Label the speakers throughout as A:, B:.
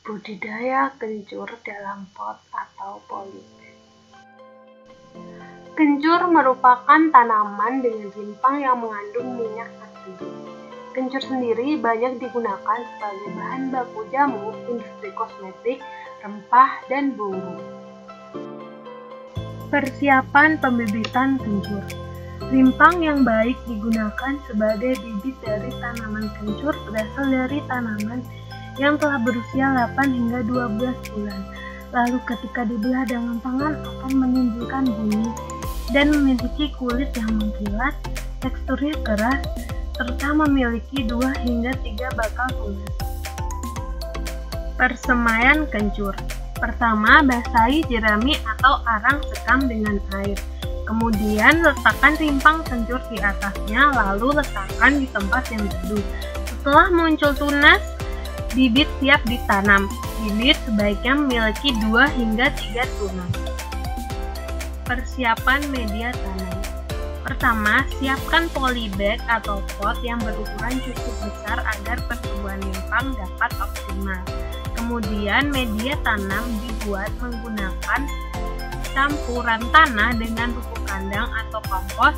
A: Budidaya kencur dalam pot atau polybag. Kencur merupakan tanaman dengan rimpang yang mengandung minyak asli. Kencur sendiri banyak digunakan sebagai bahan baku jamu, industri kosmetik, rempah, dan bumbu. Persiapan pembibitan kencur. Rimpang yang baik digunakan sebagai bibit dari tanaman kencur berasal dari tanaman yang telah berusia 8 hingga 12 bulan. Lalu ketika dibelah dengan tangan akan menimbulkan bunyi dan memiliki kulit yang mengkilat, teksturnya keras, serta memiliki 2 hingga 3 bakal tunas. Persemaian kencur. Pertama, basahi jerami atau arang sekam dengan air. Kemudian letakkan rimpang kencur di atasnya, lalu letakkan di tempat yang teduh. Setelah muncul tunas, bibit siap ditanam. Bibit sebaiknya memiliki 2 hingga 3 tunas. Persiapan media tanam. Pertama, siapkan polybag atau pot yang berukuran cukup besar agar pertumbuhan rimpang dapat optimal. Kemudian media tanam dibuat menggunakan campuran tanah dengan pupuk kandang atau kompos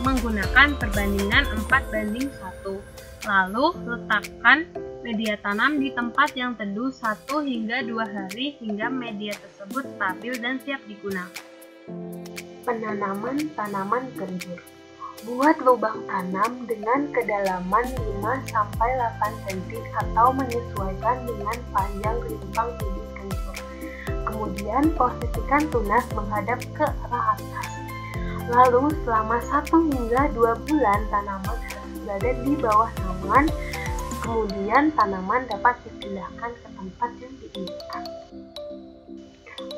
A: menggunakan perbandingan 4:1. Lalu letakkan media tanam di tempat yang teduh 1 hingga 2 hari hingga media tersebut stabil dan siap digunakan. Penanaman tanaman kencur. Buat lubang tanam dengan kedalaman 5-8 cm atau menyesuaikan dengan panjang rimpang bibit kencur. Kemudian posisikan tunas menghadap ke arah atas. Lalu selama 1 hingga 2 bulan tanaman harus berada di bawah naungan. Kemudian tanaman dapat dipindahkan ke tempat yang diinginkan.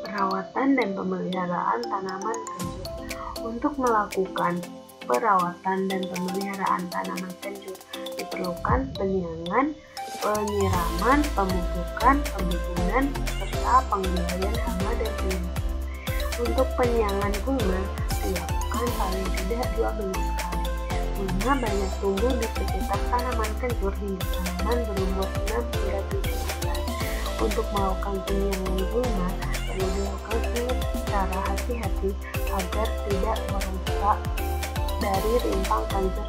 A: Perawatan dan pemeliharaan tanaman kencur. Untuk melakukan perawatan dan pemeliharaan tanaman kencur diperlukan penyiangan, penyiraman, pemupukan, pembibitan, serta pengendalian hama dan penyemprotan. Untuk penyiangan bunga dilakukan paling tidak 2 minggu sekali. Bunga banyak tumbuh di sekitar tanaman kencur hingga tanaman berumur 6 hingga 7 bulan. Untuk melakukan penyiangan bunga perlu dilakukan secara hati-hati agar tidak merusak dari rimpang kencur.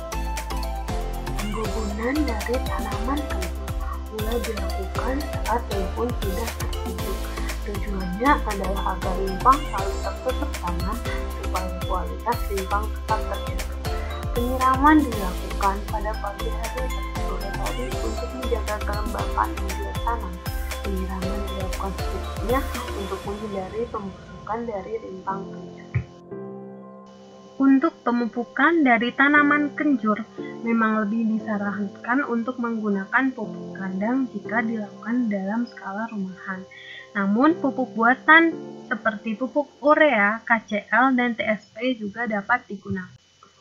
A: Pengguguran dari tanaman kencur mulai dilakukan saat rimpun sudah terbentuk. Tujuannya adalah agar rimpang selalu tertutup tanah supaya kualitas rimpang tetap terjaga. Penyiraman dilakukan pada pagi hari atau sore hari untuk menjaga kelembapan media tanam. Penyiraman dilakukan seterusnya untuk menghindari pembusukan dari rimpang kencur. Untuk pemupukan dari tanaman kencur, memang lebih disarankan untuk menggunakan pupuk kandang jika dilakukan dalam skala rumahan. Namun, pupuk buatan seperti pupuk urea, KCl, dan TSP juga dapat digunakan.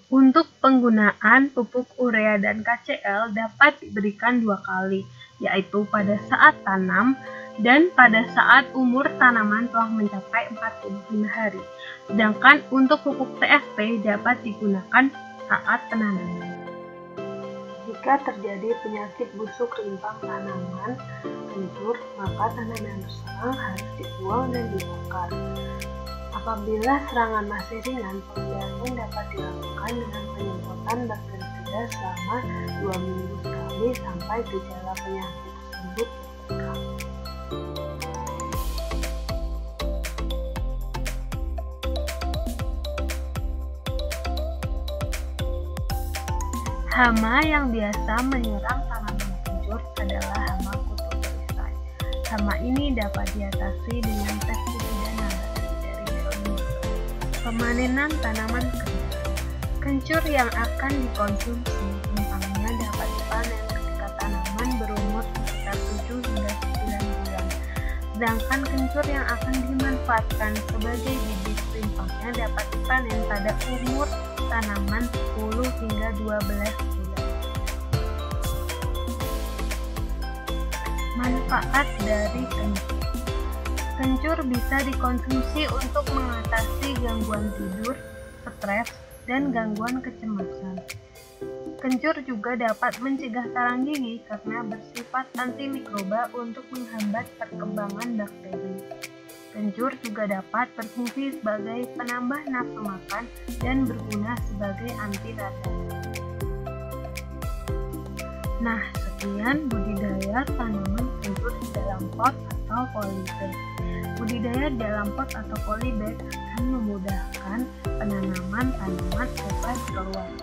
A: Untuk penggunaan pupuk urea dan KCl dapat diberikan 2 kali, yaitu pada saat tanam dan pada saat umur tanaman telah mencapai 45 hari. Sedangkan untuk pupuk TSP dapat digunakan saat penanaman. Jika terjadi penyakit busuk rimpang tanaman kencur, maka tanaman terserang harus dibuang dan dibakar. Apabila serangan masih ringan, pembiasan dapat dilakukan dengan penyemprotan bakterisida selama 2 minggu sekali sampai gejala penyakit tersebut hilang. Hama yang biasa menyerang tanaman kencur adalah hama kutu perisai. Hama ini dapat diatasi dengan pestisida nabati dari daun. Pemanenan tanaman kencur. Kencur yang akan dikonsumsi rimpangnya dapat dipanen ketika tanaman berumur sekitar 7 hingga 9 bulan. Sedangkan kencur yang akan dimanfaatkan sebagai bibit rimpangnya dapat dipanen pada umur tanaman 10 hingga 12 bulan. Manfaat dari kencur. Kencur bisa dikonsumsi untuk mengatasi gangguan tidur, stres, dan gangguan kecemasan. Kencur juga dapat mencegah tarang gigi karena bersifat antimikroba untuk menghambat perkembangan bakteri. Kencur juga dapat berfungsi sebagai penambah nafsu makan dan berguna sebagai anti radang. Nah, sekian budidaya tanaman kencur di dalam pot atau polybag. Budidaya di dalam pot atau polybag akan memudahkan penanaman tanaman obat keluar.